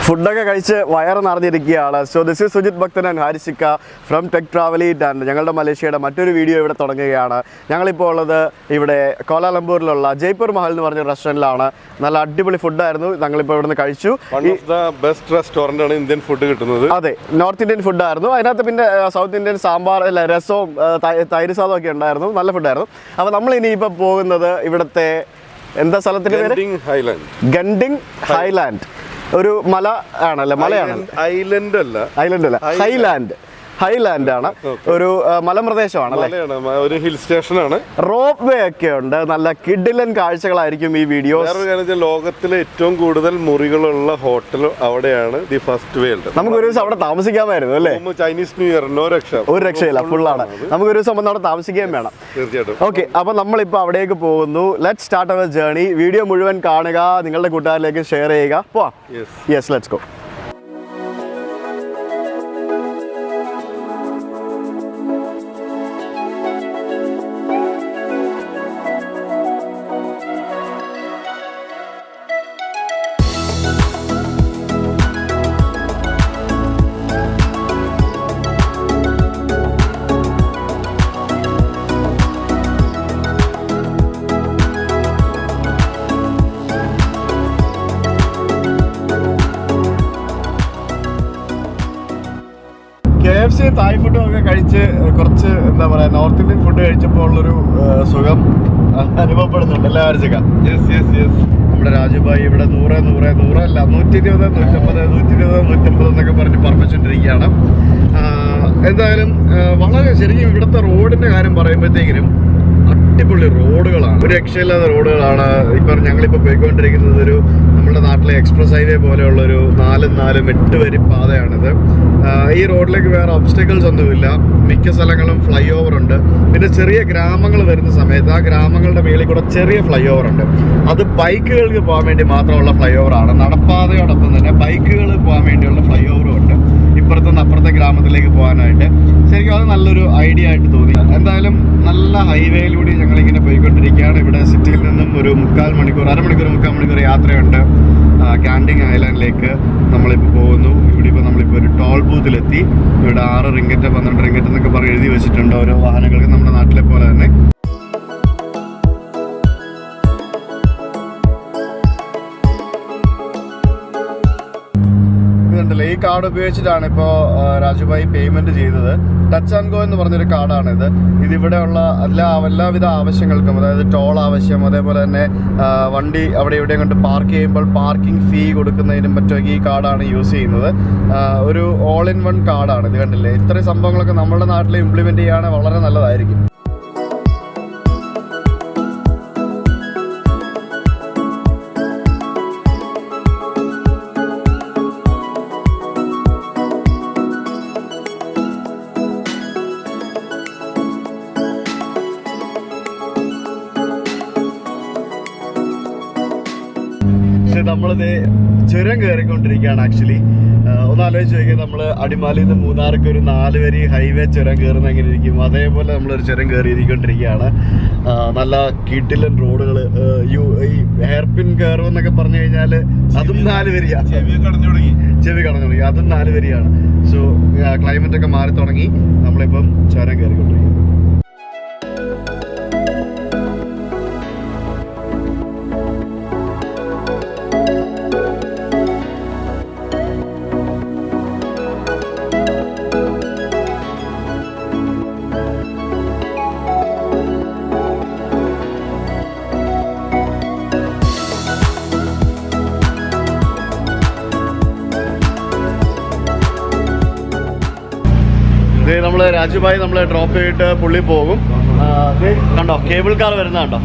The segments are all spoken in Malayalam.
ഫുഡൊക്കെ കഴിച്ച് വയറ് നിറഞ്ഞിരിക്കുകയാണ്. So this is Sujith Bhakthan and ഹാരിസിക്ക from Tech Travel Eat and ഞങ്ങളുടെ മലേഷ്യയുടെ മറ്റൊരു വീഡിയോ ഇവിടെ തുടങ്ങുകയാണ്. ഞങ്ങളിപ്പോൾ ഉള്ളത് ഇവിടെ കോലാലംപൂരിലുള്ള ജയ്പൂർ മഹൽ എന്ന് പറഞ്ഞ റെസ്റ്റോറൻറ്റിലാണ്. നല്ല അടിപൊളി ഫുഡായിരുന്നു. ഞങ്ങളിപ്പോൾ ഇവിടെ നിന്ന് കഴിച്ചു. ബെസ്റ്റ് റെസ്റ്റോറൻ്റ് ആണ് ഇന്ത്യൻ ഫുഡ് കിട്ടുന്നത്. അതെ, നോർത്ത് ഇന്ത്യൻ ഫുഡായിരുന്നു. അതിനകത്ത് പിന്നെ സൗത്ത് ഇന്ത്യൻ സാമ്പാർ അല്ല രസവും തൈര് സാദവും ഒക്കെ ഉണ്ടായിരുന്നു. നല്ല ഫുഡായിരുന്നു. അപ്പോൾ നമ്മൾ ഇനിയിപ്പോൾ പോകുന്നത് ഇവിടുത്തെ എന്താ സ്ഥലത്തിൻ്റെ പേര്? ഗണ്ടിങ് ഹൈലാൻഡ്. ഒരു മല ആണല്ലേ? മലയാണ്, ഐലൻഡ് അല്ല, ഹൈലാൻഡ് ആണ്. ഒരു മലമ്പ്രദേശമാണല്ലേ? ഒരു ഹിൽ സ്റ്റേഷൻ ആണ്. റോപ്പ് വേ ഒക്കെ ഉണ്ട്. നല്ല കിഡിലൻ കാഴ്ചകളായിരിക്കും ഈ വീഡിയോ. ലോകത്തിലെ ഏറ്റവും കൂടുതൽ മുറികളുള്ള ഹോട്ടൽ അവിടെയാണ്, ദി ഫസ്റ്റ് വേൾഡ്. നമുക്ക് ഒരു ദിവസം അവിടെ താമസിക്കാമായിരുന്നു അല്ലേ? ചൈനീസ് ന്യൂ ഇയർ ഒരു രക്ഷയില്ല, ഫുള്ളാണ്. നമുക്ക് ഒരു ദിവസം വന്ന് അവിടെ താമസിക്കുകയും വേണം. തീർച്ചയായിട്ടും. ഓക്കെ, അപ്പൊ നമ്മളിപ്പോ അവിടേക്ക് പോകുന്നു. Let's start our journey. Video മുഴുവൻ കാണുക, നിങ്ങളുടെ കൂട്ടുകാരിലേക്ക് ഷെയർ ചെയ്യുക. പോവാം. Yes, let's go. KFC Thai ഫുഡും ഒക്കെ കഴിച്ച് കുറച്ച് എന്താ പറയുക, നോർത്ത് ഇന്ത്യൻ ഫുഡ് കഴിച്ചപ്പോൾ ഉള്ളൊരു സുഖം അനുഭവപ്പെടുന്നുണ്ട്. എല്ലാവരും ചെയ്യാം. നമ്മുടെ രാജുഭായി ഇവിടെ 100 അല്ല 120, 150 എന്നൊക്കെ പറഞ്ഞ് പറഞ്ഞുകൊണ്ടിരിക്കുകയാണ്. എന്തായാലും വളരെ ശരിക്കും ഇവിടുത്തെ റോഡിൻ്റെ കാര്യം പറയുമ്പോഴത്തേക്കിനും അടിപൊളി റോഡുകളാണ്, ഒരു രക്ഷയില്ലാത്ത റോഡുകളാണ്. ഇപ്പം ഞങ്ങളിപ്പോൾ പോയിക്കൊണ്ടിരിക്കുന്നത് ഒരു നമ്മുടെ നാട്ടിലെ എക്സ്പ്രസ് ഹൈവേ പോലെയുള്ളൊരു 4-8 വരി പാതയാണിത്. ഈ റോഡിലേക്ക് വേറെ ഒബ്സ്റ്റക്കിൾസ് ഒന്നുമില്ല. മിക്ക സ്ഥലങ്ങളും ഫ്ലൈ ഓവർ ഉണ്ട്. പിന്നെ ചെറിയ ഗ്രാമങ്ങൾ വരുന്ന സമയത്ത് ആ ഗ്രാമങ്ങളുടെ മേളിൽ കൂടെ ചെറിയ ഫ്ലൈ ഓവർ ഉണ്ട്. അത് ബൈക്കുകൾക്ക് പോകാൻ വേണ്ടി മാത്രമുള്ള ഫ്ലൈ ഓവറാണ്. നടപ്പാതയോടൊപ്പം തന്നെ ബൈക്കുകൾ പോകാൻ വേണ്ടിയുള്ള ഫ്ലൈ ഓവറും ഉണ്ട് ഇപ്പുറത്തുനിന്ന് അപ്പുറത്തെ ഗ്രാമത്തിലേക്ക് പോകാനായിട്ട്. ശരിക്കും അത് നല്ലൊരു ഐഡിയ ആയിട്ട് തോന്നി. എന്തായാലും നല്ല ഹൈവേയിലൂടെ ഞങ്ങളിങ്ങനെ പോയിക്കൊണ്ടിരിക്കുകയാണ്. ഇവിടെ സിറ്റിയിൽ നിന്നും ഒരു 3/4 മണിക്കൂർ യാത്രയുണ്ട് ഗാൻഡിങ് ഐലാൻഡിലേക്ക് നമ്മളിപ്പോൾ പോകുന്നു. ഇവിടെ ഇപ്പോൾ നമ്മളിപ്പോൾ ഒരു ടോൾ ബൂത്തിലെത്തി. ഇവിടെ 6 റിംഗറ്റ് 12 റിംഗറ്റ് എന്നൊക്കെ പറഞ്ഞ് എഴുതി വെച്ചിട്ടുണ്ട് ഓരോ വാഹനങ്ങൾക്ക്, നമ്മുടെ നാട്ടിലെ പോലെ തന്നെ. ഈ കാർഡ് ഉപയോഗിച്ചിട്ടാണ് ഇപ്പോൾ രാജുഭായി പേയ്മെന്റ് ചെയ്തത്. ടച്ച് ആൻഡ് ഗോ എന്ന് പറഞ്ഞൊരു കാർഡാണിത്. ഇതിവിടെയുള്ള എല്ലാവിധ ആവശ്യങ്ങൾക്കും, അതായത് ടോൾ ആവശ്യം, അതേപോലെ തന്നെ വണ്ടി അവിടെ ഇവിടെയും കൊണ്ട് പാർക്ക് ചെയ്യുമ്പോൾ പാർക്കിംഗ് ഫീ കൊടുക്കുന്നതിനും മറ്റൊക്കെ ഈ കാർഡാണ് യൂസ് ചെയ്യുന്നത്. ഒരു ഓൾ ഇൻ വൺ കാർഡാണ് ഇത്. കണ്ടില്ലേ, ഇത്രയും സംഭവങ്ങളൊക്കെ നമ്മുടെ നാട്ടിൽ ഇംപ്ലിമെന്റ് ചെയ്യുകയാണെങ്കിൽ വളരെ നല്ലതായിരിക്കും. നമ്മളിത് ചുരം കയറിക്കൊണ്ടിരിക്കുകയാണ്. ആക്ച്വലി ഒന്ന് ആലോചിച്ച് നോക്കിയാൽ, നമ്മൾ അടിമാലിയിൽ നിന്ന് മൂന്നാർക്ക് ഒരു 4 വരി ഹൈവേ ചുരം കയറുന്ന എങ്ങനെ ഇരിക്കും, അതേപോലെ നമ്മളൊരു ചുരം കയറിയിരിക്കൊണ്ടിരിക്കുകയാണ്. നല്ല കിടിലൻ റോഡുകൾ. ഈ ഹെയർപിൻ കയറും എന്നൊക്കെ പറഞ്ഞു കഴിഞ്ഞാൽ അതും 4 വരിയാ. ചെവി കടഞ്ഞു തുടങ്ങി, അതും 4 വരിയാണ്. സോ ക്ലൈമറ്റ് ഒക്കെ മാറി തുടങ്ങി. നമ്മളിപ്പം ചുരം കയറിക്കൊണ്ടിരിക്കും. നമ്മള് രാജുഭായി നമ്മളെ ഡ്രോപ്പ് ചെയ്തിട്ട് പുള്ളി പോകും. കണ്ടോ, കേബിൾ കാർ വരുന്ന കണ്ടോ?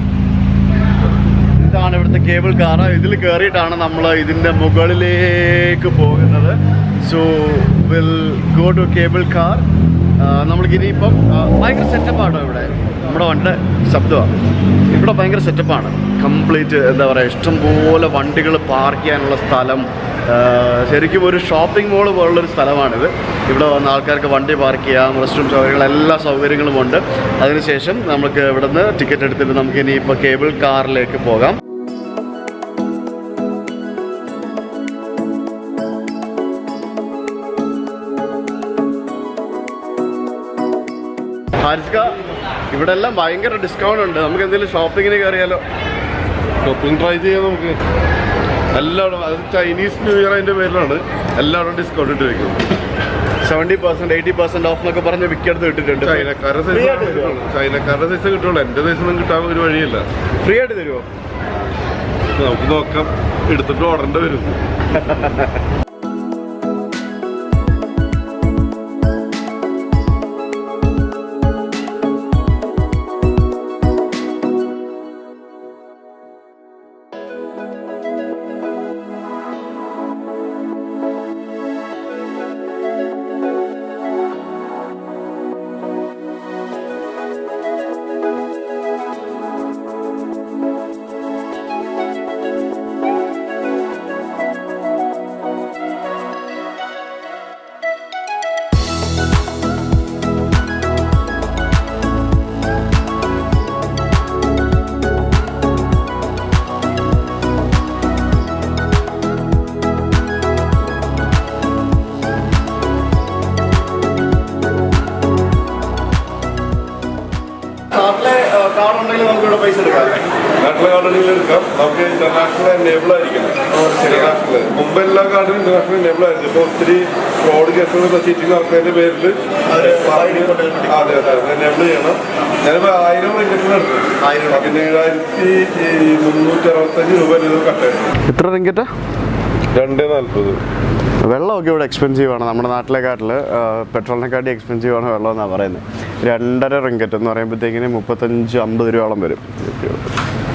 ഇതാണ് ഇവിടുത്തെ കേബിൾ കാർ. ഇതിൽ കയറിയിട്ടാണ് നമ്മൾ ഇതിൻ്റെ മുകളിലേക്ക് പോകുന്നത്. So will go to cable car. നമ്മൾക്കിനിയിപ്പം ഭയങ്കര സെറ്റപ്പാണോ ഇവിടെ? നമ്മുടെ വണ്ടിയുടെ ശബ്ദമാണ് ഇവിടെ. ഭയങ്കര സെറ്റപ്പാണ് കംപ്ലീറ്റ്. എന്താ പറയുക, ഇഷ്ടംപോലെ വണ്ടികൾ പാർക്ക് ചെയ്യാനുള്ള സ്ഥലം. ശരിക്കും ഒരു ഷോപ്പിംഗ് മോൾ പോലുള്ളൊരു സ്ഥലമാണിത്. ഇവിടെ വന്ന ആൾക്കാർക്ക് വണ്ടി പാർക്ക് ചെയ്യാം, റെസ്റ്റ് റൂം സൗകര്യങ്ങൾ, എല്ലാ സൗകര്യങ്ങളുമുണ്ട്. അതിനുശേഷം നമുക്ക് ഇവിടെ നിന്ന് ടിക്കറ്റ് എടുത്തിട്ട് നമുക്ക് ഇനിയിപ്പോൾ കേബിൾ കാറിലേക്ക് പോകാം. ആരിസ്ക ഇവിടെ എല്ലാം ഭയങ്കര ഡിസ്കൗണ്ട് ഉണ്ട്. നമുക്ക് എന്തെങ്കിലും ഷോപ്പിങ്ങിന് കയറിയാലോ? ഷോപ്പിംഗ് ട്രൈ ചെയ്യാം നമുക്ക്. എല്ലാവരും അത് ചൈനീസ് ന്യൂ ഇയർ അതിൻ്റെ പേരിലാണ് എല്ലാവരും ഡിസ്കൗണ്ട് ഇട്ട് വെക്കുന്നത്. 70%, 80% ഓഫ് എന്നൊക്കെ പറഞ്ഞ് വിൽക്കെടുത്ത് ഇട്ടിട്ടുണ്ട്. ചൈനക്കാരുടെ സൈസ് കിട്ടുള്ളൂ. എൻ്റെ സൈസൊന്നും കിട്ടാൻ ഒരു വഴിയില്ല. ഫ്രീ ആയിട്ട് തരുമോ? നമുക്ക് നോക്കാം, എടുത്തിട്ട് ഓർഡറിൻ്റെ വരും. കാർഡ് ഉണ്ടെങ്കിൽ നമുക്ക് ഇവിടെ പൈസ എടുക്കാം. നാട്ടിലെ കാർഡുകളിൽ എടുക്കാം. നമുക്ക് ഇന്റർനാഷണൽ എനേബിൾ ആയിരിക്കണം. ഇന്റർനാഷണൽ മുമ്പ് എല്ലാ കാർഡിലും ഇന്റർനാഷണൽ എനേബിൾ ആയിരുന്നു. ഇപ്പോൾ ഒത്തിരി ഫ്രോഡ് കേസുകൾ ചീറ്റിംഗ് നടക്കുന്നതിന്റെ പേരിൽ അതെ എനേബിൾ ചെയ്യണം. ഞാനിപ്പോൾ 1000 റിംഗറ്റിന് എടുത്തു. 17,365 രൂപ ഇത് കട്ടായിരുന്നു. എത്ര റിംഗറ്റാ? 240. വെള്ളമൊക്കെ ഇവിടെ എക്സ്പെൻസീവ് ആണ്. നമ്മുടെ നാട്ടിലെക്കാട്ടിൽ പെട്രോളിനെക്കാട്ടി എക്സ്പെൻസീവ് ആണ് വെള്ളം എന്നാണ് പറയുന്നത്. 2.5 റിംഗറ്റ് എന്ന് പറയുമ്പോഴത്തേക്കിന് 35-50 രൂപയോളം വരും.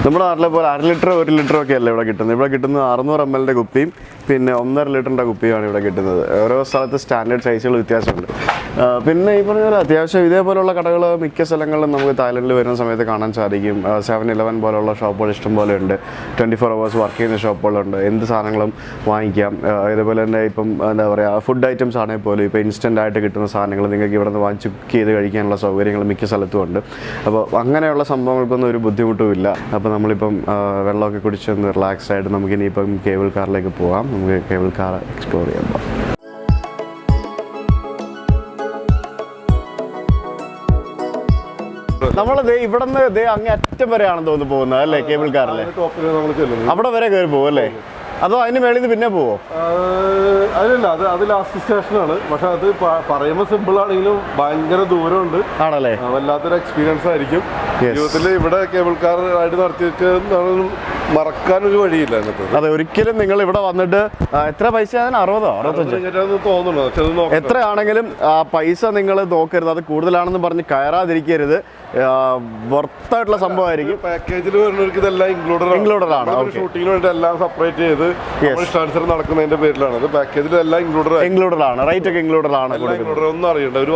നമ്മുടെ നാട്ടിലെ പോലെ 1/2 ലിറ്റർ 1 ലിറ്ററും ഒക്കെ അല്ല ഇവിടെ കിട്ടുന്നത്. ഇവിടെ കിട്ടുന്നത് 600 ml കുപ്പിയും പിന്നെ 1.5 ലിറ്ററിൻ്റെ കുപ്പിയാണ് ഇവിടെ കിട്ടുന്നത്. ഓരോ സ്ഥലത്ത് സ്റ്റാൻഡേർഡ് സൈസുകൾ വ്യത്യാസമുണ്ട്. പിന്നെ ഈ പറഞ്ഞ പോലെ അത്യാവശ്യം ഇതേപോലെയുള്ള കടകൾ മിക്ക സ്ഥലങ്ങളിലും നമുക്ക് തായ്ലൻഡിൽ വരുന്ന സമയത്ത് കാണാൻ സാധിക്കും. 7-Eleven പോലുള്ള ഷോപ്പുകൾ ഇഷ്ടംപോലെ ഉണ്ട്. 24 hours വർക്ക് ചെയ്യുന്ന ഷോപ്പുകളുണ്ട്. എന്ത് സാധനങ്ങളും വാങ്ങിക്കാം. ഇതേപോലെ തന്നെ ഇപ്പം എന്താ പറയുക, ഫുഡ് ഐറ്റംസ് ആണെങ്കിൽ പോലും ഇപ്പോൾ ഇൻസ്റ്റൻ്റ് ആയിട്ട് കിട്ടുന്ന സാധനങ്ങൾ നിങ്ങൾക്ക് ഇവിടെ നിന്ന് വാങ്ങിച്ച് കുക്ക് ചെയ്ത് കഴിക്കാനുള്ള സൗകര്യങ്ങൾ മിക്ക സ്ഥലത്തും ഉണ്ട്. അപ്പോൾ അങ്ങനെയുള്ള സംഭവങ്ങൾക്കൊന്നും ഒരു ബുദ്ധിമുട്ടും ഇല്ല. അപ്പോൾ നമ്മളിപ്പം വെള്ളമൊക്കെ കുടിച്ചൊന്ന് റിലാക്സ് ആയിട്ട് നമുക്കിനിയിപ്പം കേബിൾ കാറിലേക്ക് പോകാം. നമുക്ക് കേബിൾ കാർ എക്സ്പ്ലോർ ചെയ്യാം. നമ്മള് ഇവിടെ നിന്ന് അങ്ങേ അറ്റം വരെയാണെന്ന് തോന്നുന്നു പോകുന്നത് അല്ലേ? കേബിൾ കാറിലെ അവിടെ വരെ കയറി പോകും അല്ലേ? അതോ അതിന് മേളിൽ നിന്ന് പിന്നെ പോവോ? അതിലല്ല, അത് ലാസ്റ്റ് സ്റ്റേഷനാണ്. പക്ഷെ അത് പറയുമ്പോൾ സിമ്പിൾ ആണെങ്കിലും ഭയങ്കര ദൂരമുണ്ട്. ആണല്ലേ? വല്ലാത്തൊരു എക്സ്പീരിയൻസ് ആയിരിക്കും. ജീവിതത്തിൽ ഇവിടെ കേബിൾ കാർ റൈഡ് നടത്തിയിട്ട് മറക്കാനൊരു വഴിയില്ല. അതെ, ഒരിക്കലും നിങ്ങൾ ഇവിടെ വന്നിട്ട് എത്ര പൈസ? 60-65 തോന്നുന്നു. എത്രയാണെങ്കിലും പൈസ നിങ്ങൾ നോക്കരുത്. അത് കൂടുതലാണെന്ന് പറഞ്ഞ് കയറാതിരിക്കരുത്. വർത്തായിട്ടുള്ള സംഭവമായിരിക്കും. പാക്കേജിൽ വരുന്നവർക്ക് ഇതെല്ലാം ഇൻക്ലൂഡഡ് ആണ്. ഷൂട്ടിങ്ങിന് വേണ്ടി എല്ലാം സെപ്പറേറ്റ് ചെയ്ത് ഇഷ്ടാനുസരണം നടക്കുന്നതിന്റെ പേരിലാണ്. പാക്കേജിൽ എല്ലാം ഇൻക്ലൂഡഡ് ആണ്. റേറ്റ് ഒക്കെ ഇൻക്ലൂഡഡ് ആണ്. ഒന്നും അറിയണ്ട. ഒരു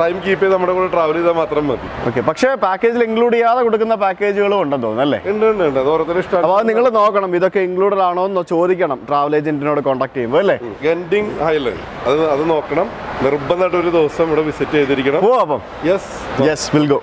ടൈം കീപ്പ് ചെയ്ത് നമ്മുടെ കൂടെ ട്രാവൽ ചെയ്താൽ മാത്രം മതി. ഓക്കെ. പക്ഷേ പാക്കേജിൽ ഇൻക്ലൂഡ് ചെയ്യാതെ കൊടുക്കുന്ന പാക്കേജുകളും ഉണ്ടെന്ന് തോന്നുന്നു അല്ലേ? ഉണ്ട്. അത് ഓരോരുത്തരും ഇഷ്ടം. അപ്പോൾ അത് നിങ്ങൾ നോക്കണം, ഇതൊക്കെ ഇൻക്ലൂഡഡ് ആണോ എന്ന് ചോദിക്കണം ട്രാവൽ ഏജന്റിനോട് കോൺടാക്ട് ചെയ്യുമ്പോൾ അല്ലേ? ഗെൻഡിങ് ഹൈലൻഡ് അത് നോക്കണം. നിർബന്ധമായിട്ട് ഒരു ദിവസം ഇവിടെ വിസിറ്റ് ചെയ്തിരിക്കണം. ഓ, അപ്പം യെസ് വിൽ ഗോ.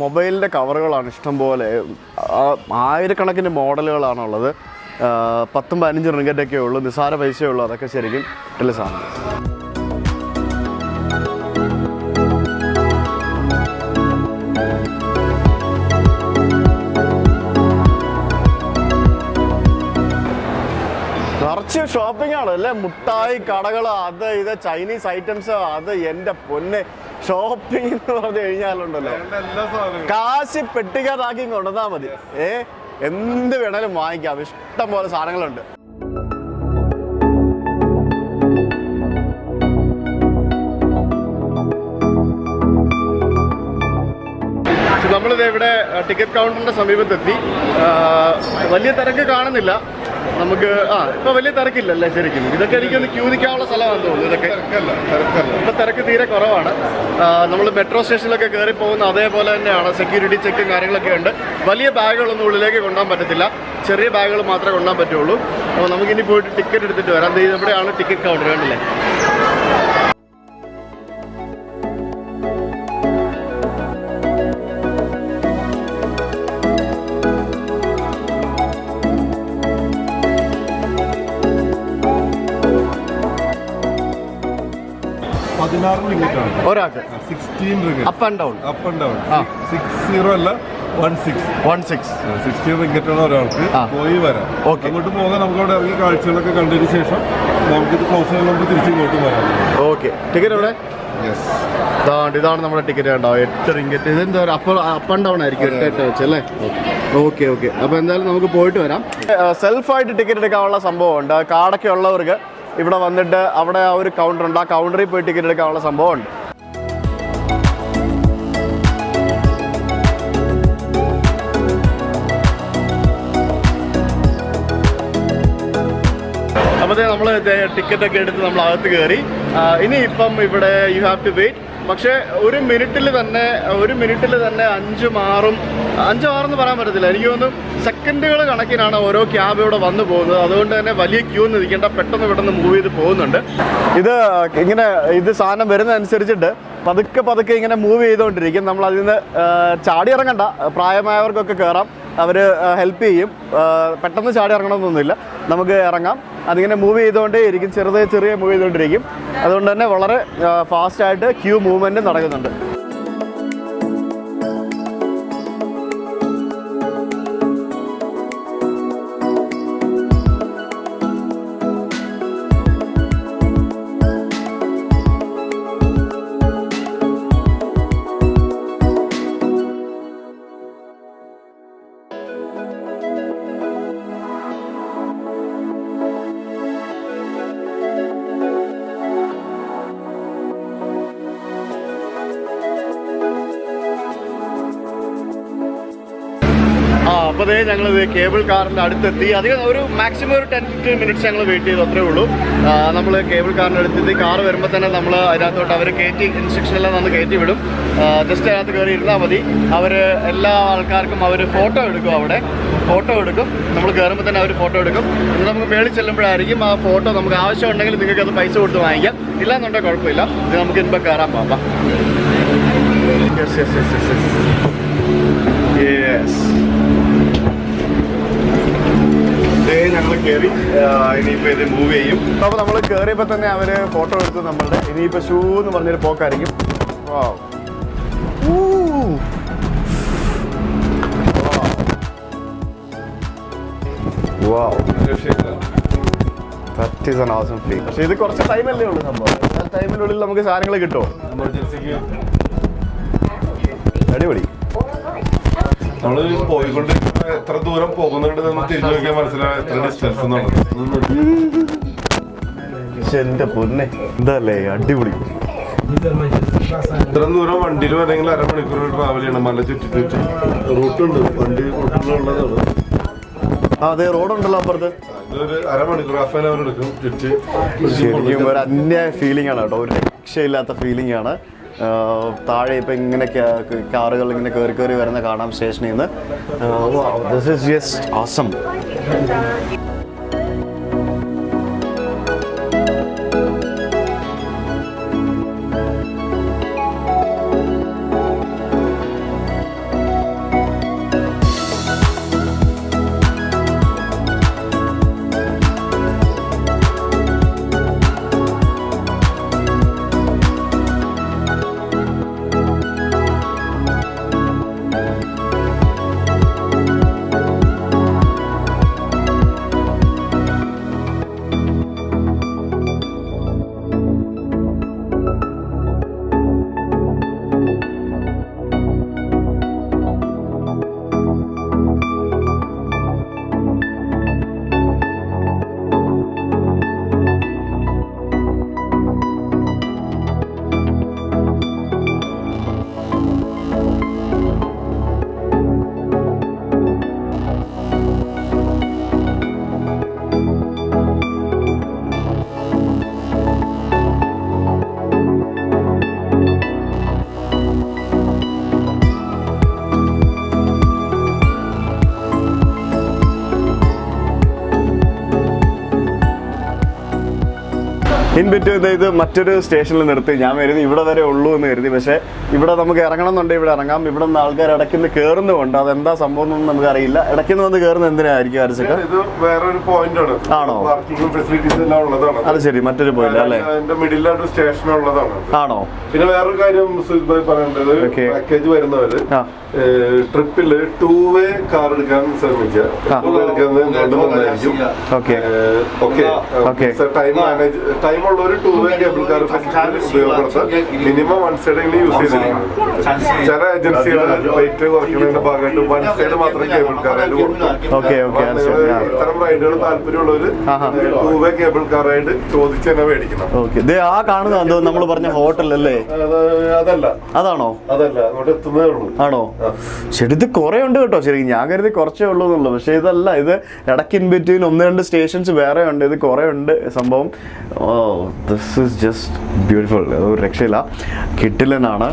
മൊബൈലിൻ്റെ കവറുകളാണ് ഇഷ്ടം പോലെ. 1000കണക്കിന് മോഡലുകളാണുള്ളത്. 10-15 റിംഗറ്റൊക്കെ ഉള്ളൂ. നിസ്സാര പൈസയേ ഉള്ളൂ. അതൊക്കെ ശരിക്കും വലിയ സാധനം. നിറച്ച് ഷോപ്പിംഗ് ആണ് അല്ലേ? മുട്ടായി കടകൾ, അത് ഇത് ചൈനീസ് ഐറ്റംസ്, അത് എൻ്റെ പൊന്നെ. ഷോപ്പിംഗ് എന്ന് പറഞ്ഞു കഴിഞ്ഞാലുണ്ടല്ലോ, കാശ് പെട്ടിക്കകത്താക്കി കൊണ്ടുവന്നാൽ മതി. എന്ത് വേണേലും വാങ്ങിക്കാം. ഇഷ്ടം പോലെ സാധനങ്ങളുണ്ട്. നമ്മളിത് ഇവിടെ ടിക്കറ്റ് കൗണ്ടറിന്റെ സമീപത്തെത്തി. വലിയ തിരക്ക് കാണുന്നില്ല. നമുക്ക് ഇപ്പൊ വലിയ തിരക്കില്ലല്ലേ ശരിക്കും? ഇതൊക്കെ എനിക്കൊന്ന് ക്യൂ നിൽക്കാനുള്ള സ്ഥലമാണെന്ന് തോന്നുന്നു. ഇതൊക്കെ ഇപ്പൊ തിരക്ക് തീരെ കുറവാണ്. നമ്മൾ മെട്രോ സ്റ്റേഷനിലൊക്കെ കയറി പോകുന്ന അതേപോലെ തന്നെയാണ്. സെക്യൂരിറ്റി ചെക്കും കാര്യങ്ങളൊക്കെ ഉണ്ട്. വലിയ ബാഗുകളൊന്നും ഉള്ളിലേക്ക് കൊണ്ടുപോകാൻ പറ്റത്തില്ല. ചെറിയ ബാഗുകൾ മാത്രമേ കൊണ്ടുപോകാൻ പറ്റുള്ളൂ. അപ്പോൾ നമുക്കിനി പോയിട്ട് ടിക്കറ്റ് എടുത്തിട്ട് വരാം. ഇവിടെയാണ് ടിക്കറ്റ് കൗണ്ടർ, കണ്ടില്ലേ? ഒരാൾക്ക് 16 അപ്പ് ആൻഡ് ഡൗൺ 60 അല്ല 16 റിംഗറ്റാണ് ഒരാൾക്ക് പോയി വരാം. അങ്ങോട്ട് പോകാൻ നമുക്ക് അവിടെ ഇറങ്ങി കാഴ്ചകളൊക്കെ കണ്ടതിന് ശേഷം നമുക്കിത് ക്ലോസ് ചെയ്യുമ്പോൾ തിരിച്ച് ഇങ്ങോട്ട് വരാം. ഓക്കെ, ടിക്കറ്റ് എവിടെ? ഇതാണ് നമ്മുടെ ടിക്കറ്റ്. കണ്ടോ, 8 റിംഗറ്റ്. ഇതെന്താ അപ്പ് ആൻഡ് ഡൗൺ ആയിരിക്കും 8 വെച്ചല്ലേ? ഓക്കെ. അപ്പോൾ എന്തായാലും നമുക്ക് പോയിട്ട് വരാം. സെൽഫായിട്ട് ടിക്കറ്റ് എടുക്കാനുള്ള സംഭവമുണ്ട്. കാർഡൊക്കെ ഉള്ളവർക്ക് ഇവിടെ വന്നിട്ട് അവിടെ ആ ഒരു കൗണ്ടർ ഉണ്ട്. ആ കൗണ്ടറിൽ പോയി ടിക്കറ്റ് എടുക്കാനുള്ള സംഭവമുണ്ട്. അപ്പോൾ നമ്മൾ ടിക്കറ്റൊക്കെ എടുത്ത് നമ്മൾ അകത്ത് കയറി. ഇനിയിപ്പം ഇവിടെ യു ഹാവ് ടു വെയിറ്റ്. പക്ഷേ ഒരു മിനിറ്റിൽ തന്നെ 5-6 പറയാൻ പറ്റത്തില്ല. എനിക്ക് തോന്നുന്നു സെക്കൻഡുകൾ കണക്കിനാണ് ഓരോ ക്യാബ് ഇവിടെ വന്നു പോകുന്നത്. അതുകൊണ്ട് തന്നെ വലിയ ക്യൂ നിൽക്കേണ്ട, പെട്ടെന്ന് മൂവ് ചെയ്ത് പോകുന്നുണ്ട്. ഇത് സാധനം വരുന്നതനുസരിച്ചിട്ട് പതുക്കെ ഇങ്ങനെ മൂവ് ചെയ്തുകൊണ്ടിരിക്കും. നമ്മൾ അതിൽ നിന്ന് ചാടി ഇറങ്ങണ്ട. പ്രായമായവർക്കൊക്കെ കയറാം, അവർ ഹെൽപ്പ് ചെയ്യും. പെട്ടെന്ന് ചാടി ഇറങ്ങണമെന്നൊന്നുമില്ല, നമുക്ക് ഇറങ്ങാം. അതിങ്ങനെ മൂവ് ചെയ്തുകൊണ്ടേ ഇരിക്കും, ചെറിയ മൂവ് ചെയ്തുകൊണ്ടിരിക്കും. അതുകൊണ്ട് തന്നെ വളരെ ഫാസ്റ്റായിട്ട് ക്യൂ മൂവ്മെൻറ്റ് നടക്കുന്നുണ്ട്. അപ്പോൾ ഞങ്ങൾ കേബിൾ കാറിൻ്റെ അടുത്തെത്തി. അധികം മാക്സിമം ഒരു 10-15 മിനിറ്റ്സ് ഞങ്ങൾ വെയിറ്റ് ചെയ്തു, അത്രേ ഉള്ളൂ. നമ്മൾ കേബിൾ കാറിൻ്റെ അടുത്തെത്തി. കാറ് വരുമ്പോൾ തന്നെ നമ്മൾ അതിനകത്തോട്ട് അവർ ഇൻസ്ട്രക്ഷനെല്ലാം നമ്മൾ കയറ്റി വിടും. ജസ്റ്റ് അതിനകത്ത് കയറി ഇരുന്നാൽ മതി. അവർ എല്ലാ ആൾക്കാർക്കും അവർ ഫോട്ടോ എടുക്കും. നമ്മൾ കയറുമ്പോൾ തന്നെ അവർ ഫോട്ടോ എടുക്കും. എന്നിട്ട് നമുക്ക് മേളിൽ ചെല്ലുമ്പോഴായിരിക്കും ആ ഫോട്ടോ നമുക്ക് ആവശ്യമുണ്ടെങ്കിൽ നിങ്ങൾക്ക് അത് പൈസ കൊടുത്ത് വാങ്ങിക്കാം. ഇല്ലാന്നുണ്ടെങ്കിൽ കുഴപ്പമില്ല. ഇത് നമുക്ക് ഇനിയിപ്പോൾ കയറാൻ പോകാം. ഞങ്ങൾ കയറി. ഇനിയിപ്പോൾ ഇത് മൂവ് ചെയ്യും. അപ്പോൾ നമ്മൾ കയറിയപ്പോൾ തന്നെ അവർ ഫോട്ടോ എടുത്തു നമ്മളുടെ. ഇനിയിപ്പോൾ ഷൂ എന്ന് പറഞ്ഞൊരു പോക്കായിരിക്കും. പക്ഷെ ഇത് കുറച്ച് ടൈമല്ലേ ഉള്ളൂ സംഭവം. ആ ടൈമിനുള്ളിൽ നമുക്ക് സാധനങ്ങൾ കിട്ടുമോ? അടിപൊളി. നമ്മള് പോയിക്കൊണ്ട് എത്ര ദൂരം പോകുന്നുണ്ട് നമ്മൾ തിരിഞ്ഞു നോക്കിയാൽ മനസ്സിലാവും എത്ര ഡിസ്റ്റൻസ് എന്നുള്ളത്. എന്റെ പൊന്നെ, എന്താല്ലേ അടിപൊളി. ഇത്ര ദൂരം വണ്ടിയിൽ വരണമെങ്കിൽ അരമണിക്കൂർ ട്രാവൽ ചെയ്യണം. മല ചുറ്റി റൂട്ടുണ്ട്, വണ്ടി റൂട്ടുള്ളതാണ്. അതെ, റോഡുണ്ടല്ലോ അപ്പുറത്ത്. ഇതൊരു അരമണിക്കൂർ, ഹാഫ് ആൻ അവർ എടുക്കും ചുറ്റി. ശരിക്കും ഒരു അന്യ ഫീലിംഗ് ആണ് കേട്ടോ, ഒരു രക്ഷയില്ലാത്ത ഫീലിംഗ് ആണ്. താഴെ ഇപ്പം ഇങ്ങനെ കാറുകൾ ഇങ്ങനെ കയറി വരുന്ന കാണാം സ്റ്റേഷനിൽ നിന്ന്. This is just awesome. In between ഇത് മറ്റൊരു സ്റ്റേഷനിൽ നിർത്തി. ഞാൻ കരുതി ഇവിടെ വരെ ഉള്ളൂ എന്ന് കരുതി. പക്ഷേ ഇവിടെ നമുക്ക് ഇറങ്ങണം എന്നുണ്ടെങ്കിൽ ഇവിടെ ഇറങ്ങാം. ഇവിടെ നിന്ന് ആൾക്കാർ ഇടയ്ക്കുന്ന് കയറുന്നുമുണ്ട്. അതെന്താ സംഭവം എന്നൊന്നും നമുക്ക് അറിയില്ല. ഇടയ്ക്കുന്ന് വന്ന് കയറുന്നത് എന്തിനായിരിക്കും അരച്ചൊക്കെ? ഇത് വേറൊരു പോയിന്റ് ആണ്. ആണോ? പാർക്കിംഗ് ഫെസിലിറ്റീസ് എല്ലാം ഉള്ളതാണ്. അത് ശരി, മറ്റൊരു പോയിന്റ് അല്ലേ? അതിന്റെ മിഡിലായിട്ട് സ്റ്റേഷൻ ഉള്ളതാണ്. ആണോ? പിന്നെ വേറൊരു കാര്യം സുജിത് ഭായ് പറയേണ്ടത്, പാക്കേജ് വരുന്നവര് ട്രിപ്പില് 2-way കാർ എടുക്കാൻ ശ്രമിക്കുക. ടൈം ഉള്ള ഒരു 2-way കേബിൾ കാർ ഉപയോഗപ്പെടുത്താൻ മിനിമം 1 സൈഡ് യൂസ് ചെയ്തിരിക്കണം. ചില ഏജൻസികൾ റേറ്റ് കുറയ്ക്കുന്നതിന്റെ ഭാഗമായിട്ട് 1 സൈഡ് മാത്രം കേബിൾ കാറായിട്ട് കൊടുക്കും. ഇത്തരം റൈഡുകൾ താല്പര്യമുള്ളവര് 2-way കേബിൾ കാറായിട്ട് ചോദിച്ച് തന്നെ മേടിക്കണം. ആ കാണുന്നത് നമ്മൾ പറഞ്ഞ ഹോട്ടൽ അല്ലേ? അതല്ല. അതാണോ? അതല്ല, അങ്ങോട്ട് എത്തുന്നതേ ഉള്ളൂ. ആണോ? ശരി, ഇത് കുറെ ഉണ്ട് കേട്ടോ. ശരി, ഞാൻ കരുതി കുറച്ചേ ഉള്ളൂ എന്നുള്ളൂ. പക്ഷെ ഇതല്ല, ഇത് ഇടയ്ക്ക് ഇൻ ബിറ്റ്വീൻ 1-2 സ്റ്റേഷൻസ് വേറെ ഉണ്ട്. ഇത് കുറെ ഉണ്ട് സംഭവം. This is just beautiful. ഒരു രക്ഷയില്ല, കിട്ടില്ലെന്നാണ്.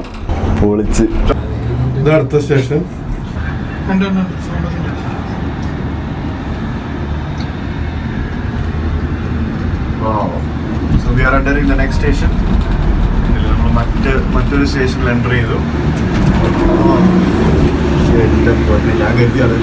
പൊളിച്ച്. ഇത് അടുത്ത station. So we are entering the next station. നമ്മൾ മറ്റൊരു സ്റ്റേഷനിൽ എൻ്റർ ചെയ്തു. ഞാൻ കരുതി അത്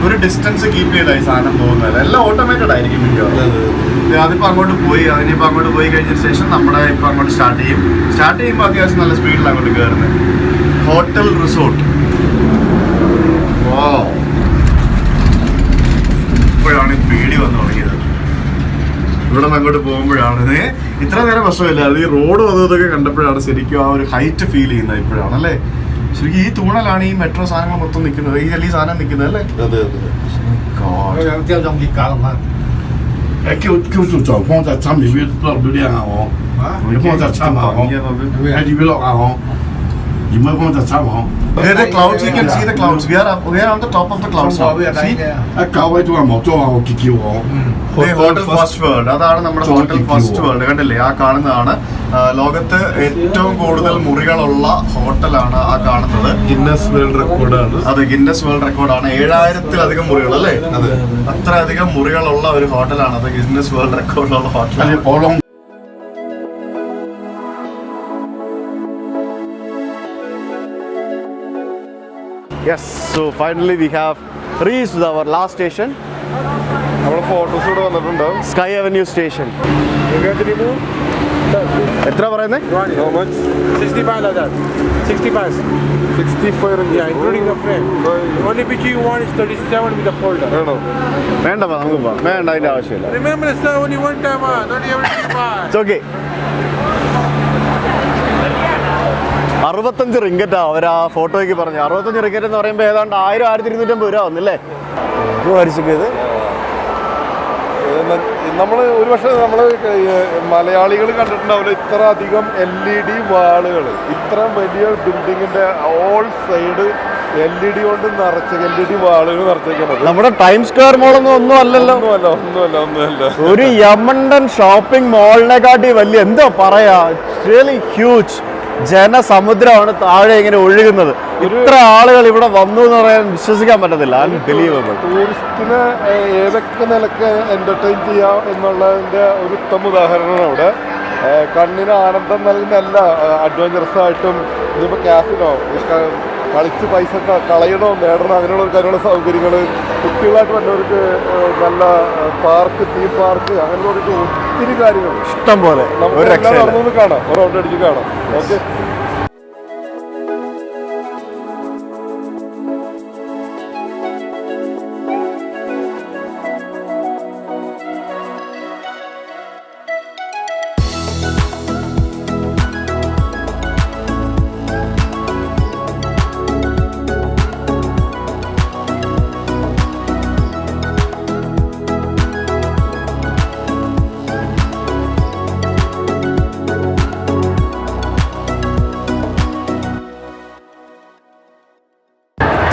ഒരു ഡിസ്റ്റൻസ് കീപ്പ് ചെയ്തായി സാധനം പോകുന്നത്. എല്ലാം ഓട്ടോമേറ്റഡ് ആയിരിക്കും. അതിപ്പോ അങ്ങോട്ട് പോയി, അതിനിപ്പോ അങ്ങോട്ട് പോയി കഴിഞ്ഞ ശേഷം നമ്മുടെ ഇപ്പൊ അങ്ങോട്ട് സ്റ്റാർട്ട് ചെയ്യുമ്പോൾ അത്യാവശ്യം നല്ല സ്പീഡിൽ അങ്ങോട്ട് കയറുന്നത്. Hotel resort. ഇപ്പോഴാണ് ഈ പേടി വന്നു തുടങ്ങിയത്. ഇവിടെ നിന്ന് അങ്ങോട്ട് പോകുമ്പോഴാണ് ഇത്ര നേരം പ്രശ്നമില്ലായിരുന്നു. ഈ റോഡ് വന്നതൊക്കെ കണ്ടപ്പോഴാണ് ശരിക്കും ആ ഒരു ഹൈറ്റ് ഫീൽ ചെയ്യുന്നത്. ഇപ്പോഴാണ് അല്ലേ ശരിക്കും ഈ തൂണലാണ് ഈ മെട്രോ സാധനങ്ങൾ മൊത്തം നിൽക്കുന്നത്. ഈ സാധനം നിൽക്കുന്നത് അല്ലേ? There are clouds, you can see the clouds. We are on the top of the clouds now. See? Hotel first world, അതാണ് നമ്മുടെ ഹോട്ടൽ ഫസ്റ്റ് വേൾഡ്. കണ്ടില്ലേ? ആ കാണുന്നതാണ് ലോകത്ത് ഏറ്റവും കൂടുതൽ മുറികളുള്ള ഹോട്ടലാണ് ആ കാണുന്നത്. ഗിന്നസ് വേൾഡ് റെക്കോർഡാണ്. അതെ, ഗിന്നസ് വേൾഡ് റെക്കോർഡാണ്. 7000-ലധികം മുറികൾ അല്ലേ? അത്രയധികം മുറികളുള്ള ഒരു ഹോട്ടലാണ് അത്. ഗിന്നസ് വേൾഡ് റെക്കോർഡുള്ള hotel. Yes, so finally we have reached our last station. നമ്മുടെ ഫോട്ടോസ് ഇവിടെ വന്നിട്ടുണ്ട്. Sky avenue station. എത്ര പറയുന്നത്? 65 yeah, including the frame. Only picture you want is 37 with the folder. വേണ്ട, നമുക്ക് പോവാം. വേണ്ട, അതിന്റെ ആവശ്യമില്ല. Remember, sir, only one time, not everything. It's okay. 65 റിങ്കറ്റാ അവർ ആ ഫോട്ടോയ്ക്ക് പറഞ്ഞു. 65 റിങ്കറ്റ് എന്ന് പറയുമ്പോൾ ഏതാണ്ട് 1000-1250 രൂപ വന്നില്ലേ? ഇത് നമ്മൾ ഒരു പക്ഷേ നമ്മൾ മലയാളികൾ കണ്ടിട്ടുണ്ടാവില്ല ഇത്ര അധികം LED വാളുകൾ. ഇത്ര വലിയ ബിൽഡിങ്ങിന്റെ ഓൾ സൈഡ് LED കൊണ്ട് നിറച്ച LED വാളുകൾ നിറച്ചേക്കുന്നത്. നമ്മുടെ ടൈം സ്ക്വയർ മോളൊന്നും ഒന്നും അല്ലല്ലോ. ഒന്നുമല്ല. ഒരു യമണ്ടൻ ഷോപ്പിംഗ് മോളിനെക്കാട്ടി വലിയ, എന്താ പറയാ, റിയലി ഹ്യൂജ് ജനസമുദ്രമാണ് താഴെ ഇങ്ങനെ ഒഴുകുന്നത്. ഇത്ര ആളുകൾ ഇവിടെ വന്നു എന്ന് പറയാൻ വിശ്വസിക്കാൻ പറ്റത്തില്ല. അൺബിലീവബിൾ. ടൂറിസ്റ്റിനെ ഏതൊക്കെ നിലക്ക് എന്റർടൈൻ ചെയ്യാം എന്നുള്ളതിന്റെ ഒരു ഉത്തമ ഉദാഹരണമാണ് അവിടെ. കണ്ണിന് ആനന്ദം നൽകുന്ന എല്ലാ അഡ്വഞ്ചറസ് ആയിട്ടും ഇതിപ്പോൾ ക്യാസിനോ കളിച്ച് പൈസ കളയണോ നേടണോ അങ്ങനെയുള്ള കാര്യമുള്ള സൗകര്യങ്ങൾ, കുട്ടികളായിട്ട് വന്നവർക്ക് നല്ല പാർക്ക്, തീം പാർക്ക്, അങ്ങനെയുള്ള ഒത്തിരി കാര്യങ്ങൾ ഇഷ്ടം പോലെ നമുക്ക് നടന്നൊന്ന് കാണാം, ഒരു റൗണ്ട് അടിച്ച് കാണാം. ഓക്കെ.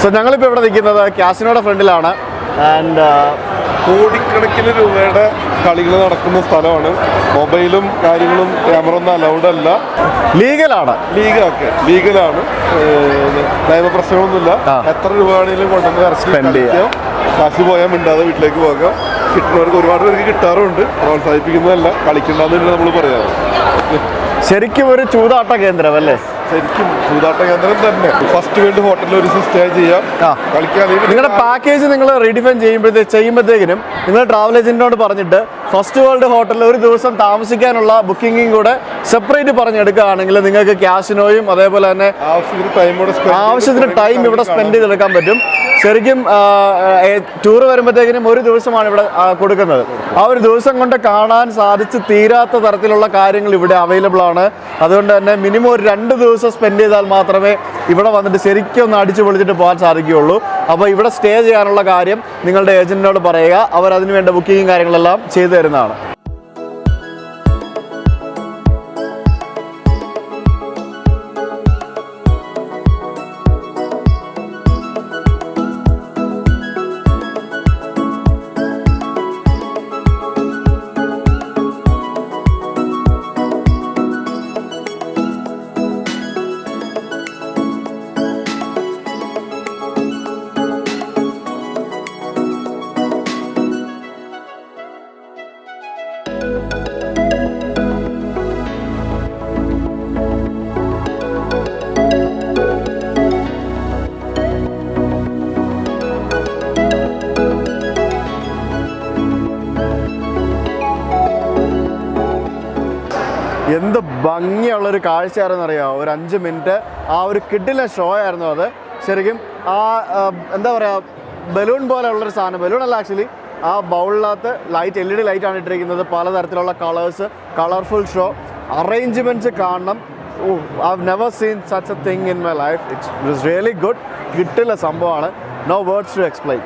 സോ ഞങ്ങളിപ്പോൾ ഇവിടെ നിൽക്കുന്നത് ക്യാസിനോയുടെ ഫ്രണ്ടിലാണ്. ആൻഡ് കോടിക്കണക്കിന് രൂപയുടെ കളികൾ നടക്കുന്ന സ്ഥലമാണ്. മൊബൈലും കാര്യങ്ങളും ക്യാമറ ഒന്നും അലൗഡ് അല്ല. ലീഗലാണ്. ലീഗലാണ്. നിയമപ്രശ്നങ്ങളൊന്നുമില്ല. എത്ര രൂപ വേണമെങ്കിലും കൊണ്ടുവന്ന് ഇറച്ചി കാശ് പോയാൽ മിണ്ടാതെ വീട്ടിലേക്ക് പോകാം. കിട്ടുന്നവർക്ക് ഒരുപാട് പേർക്ക് കിട്ടാറുണ്ട്. പ്രോത്സാഹിപ്പിക്കുന്നതല്ല, കളിക്കണ്ടെന്ന് നമ്മൾ പറയാറ്. ശരിക്കും ഒരു ചൂതാട്ട കേന്ദ്രം അല്ലേ? ശരിക്കും ചൂതാട്ട കേന്ദ്രം തന്നെ. ഫസ്റ്റ് വേൾഡ് ഹോട്ടലിൽ ഒരു സ്റ്റേ ചെയ്യാം, കളിക്കാൻ. നിങ്ങളുടെ പാക്കേജ് നിങ്ങൾ റീഡിഫൈൻ ചെയ്യുമ്പോഴത്തേക്കിനും നിങ്ങൾ ട്രാവൽ ഏജന്റിനോട് പറഞ്ഞിട്ട് ഫസ്റ്റ് വേൾഡ് ഹോട്ടലിൽ ഒരു ദിവസം താമസിക്കാനുള്ള ബുക്കിംഗും കൂടെ സെപ്പറേറ്റ് പറഞ്ഞെടുക്കുകയാണെങ്കിൽ നിങ്ങൾക്ക് ക്യാഷിനോയും അതേപോലെ തന്നെ ആവശ്യത്തിന് ടൈം ഇവിടെ സ്പെൻഡ് ചെയ്തെടുക്കാൻ പറ്റും. ശരിക്കും ടൂർ വരുമ്പോഴത്തേക്കിനും ഒരു ദിവസമാണ് ഇവിടെ കൊടുക്കുന്നത്. ആ ഒരു ദിവസം കൊണ്ട് കാണാൻ സാധിച്ച് തീരാത്ത തരത്തിലുള്ള കാര്യങ്ങൾ ഇവിടെ അവൈലബിൾ ആണ്. അതുകൊണ്ട് തന്നെ മിനിമം ഒരു 2 ദിവസം സ്പെൻഡ് ചെയ്താൽ മാത്രമേ ഇവിടെ വന്നിട്ട് ശരിക്കും ഒന്ന് അടിച്ചു പൊളിച്ചിട്ട് പോകാൻ സാധിക്കുകയുള്ളൂ. അപ്പോൾ ഇവിടെ സ്റ്റേ ചെയ്യാനുള്ള കാര്യം നിങ്ങളുടെ ഏജന്റിനോട് പറയുക. അവർ അതിന് വേണ്ട ബുക്കിങ്ങും കാര്യങ്ങളെല്ലാം ചെയ്തു തരുന്നതാണ്. എന്ത് ഭംഗിയുള്ളൊരു കാഴ്ചയായിരുന്നു അറിയാമോ? ഒരു 5 മിനിറ്റ് ആ ഒരു കിഡിലെ ഷോ ആയിരുന്നു അത്. ശരിക്കും ആ എന്താ പറയുക, ബലൂൺ പോലെയുള്ളൊരു സാധനം, ബലൂണല്ല ആക്ച്വലി, ആ ബൗളിനകത്ത് ലൈറ്റ്, LED ലൈറ്റാണ് ഇട്ടിരിക്കുന്നത്. പലതരത്തിലുള്ള കളേഴ്സ്, കളർഫുൾ ഷോ, അറേഞ്ച്മെൻറ്റ്സ് കാണണം. I've never seen such a thing in my life. It was really good. കിട്ടില്ല സംഭവമാണ്. No words to explain.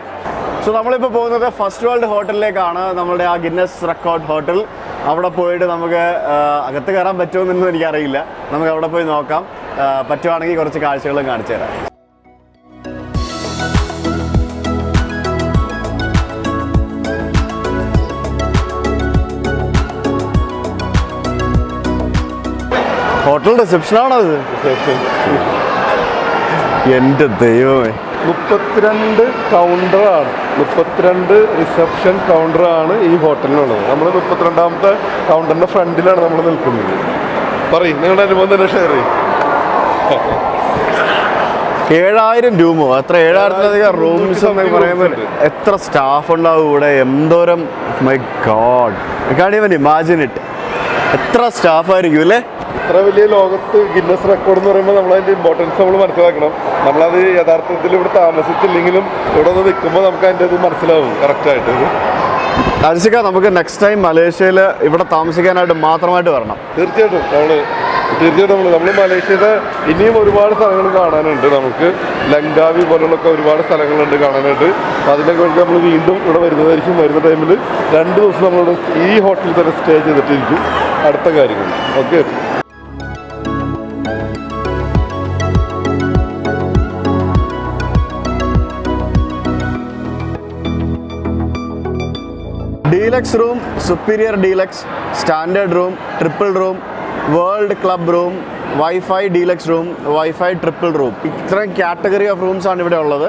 So നമ്മളിപ്പോൾ പോകുന്നത് ഫസ്റ്റ് വേൾഡ് ഹോട്ടലിലേക്കാണ്. നമ്മളുടെ ആ ഗിന്നസ് റെക്കോർഡ് ഹോട്ടൽ. അവിടെ പോയിട്ട് നമുക്ക് അകത്ത് കയറാൻ പറ്റുമെന്നൊന്നും എനിക്കറിയില്ല. നമുക്ക് അവിടെ പോയി നോക്കാം. പറ്റുവാണെങ്കിൽ കുറച്ച് കാഴ്ചകളും കാണിച്ചു തരാം. ഹോട്ടൽ റിസപ്ഷനാണത്. എൻ്റെ ദൈവമേ, 32 കൗണ്ടറാണ്, 32 റിസപ്ഷൻ കൗണ്ടറാണ് ഈ ഹോട്ടലിനുള്ളത്. നമ്മൾ 32ാമത്തെ കൗണ്ടറിന്റെ ഫ്രണ്ടിലാണ് നമ്മൾ നിൽക്കുന്നത്. പറയും നിങ്ങളുടെ അനുഭവം തന്നെ ഷെയർ ചെയ്യും. 7000 രൂമോ എത്ര, 7000-ലധികം റൂംസ് എന്നൊക്കെ പറയുമ്പോൾ എത്ര സ്റ്റാഫ് ഉണ്ടാവും ഇവിടെ, എന്തോരം, my God, I can't even imagine it. എത്ര സ്റ്റാഫായിരിക്കും അല്ലേ? ഇത്ര വലിയ ലോകത്ത് ഗിന്നസ് റെക്കോർഡ് എന്ന് പറയുമ്പോൾ നമ്മളതിൻ്റെ ഇമ്പോർട്ടൻസ് നമ്മൾ മനസ്സിലാക്കണം. നമ്മളത് യഥാർത്ഥത്തിൽ ഇവിടെ താമസിച്ചില്ലെങ്കിലും ഇവിടെ ഒന്ന് നിൽക്കുമ്പോൾ നമുക്ക് അതിൻ്റെ ഇത് മനസ്സിലാവും കറക്റ്റായിട്ട്. ഹർഷിക, നമുക്ക് നെക്സ്റ്റ് ടൈം മലേഷ്യയിൽ ഇവിടെ താമസിക്കാനായിട്ട് മാത്രമായിട്ട് വരണം. തീർച്ചയായിട്ടും നമ്മൾ മലേഷ്യയുടെ ഇനിയും ഒരുപാട് സ്ഥലങ്ങൾ കാണാനുണ്ട്. നമുക്ക് ലങ്കാവി പോലുള്ളൊക്കെ ഒരുപാട് സ്ഥലങ്ങളുണ്ട് കാണാനായിട്ട്. അപ്പോൾ അതിനൊക്കെ വേണ്ടി നമ്മൾ വീണ്ടും ഇവിടെ വരുന്നതായിരിക്കും. വരുന്ന ടൈമിൽ 2 ദിവസം നമ്മളിവിടെ ഈ ഹോട്ടലിൽ തന്നെ സ്റ്റേ ചെയ്തിട്ടിരിക്കും അടുത്ത കാര്യങ്ങൾ. Okay. Deluxe room, superior deluxe, standard room, triple room, world club room, wifi deluxe room, wifi triple room, ഇത്രയും കാറ്റഗറി ഓഫ് റൂംസ് ആണ് ഇവിടെ ഉള്ളത്.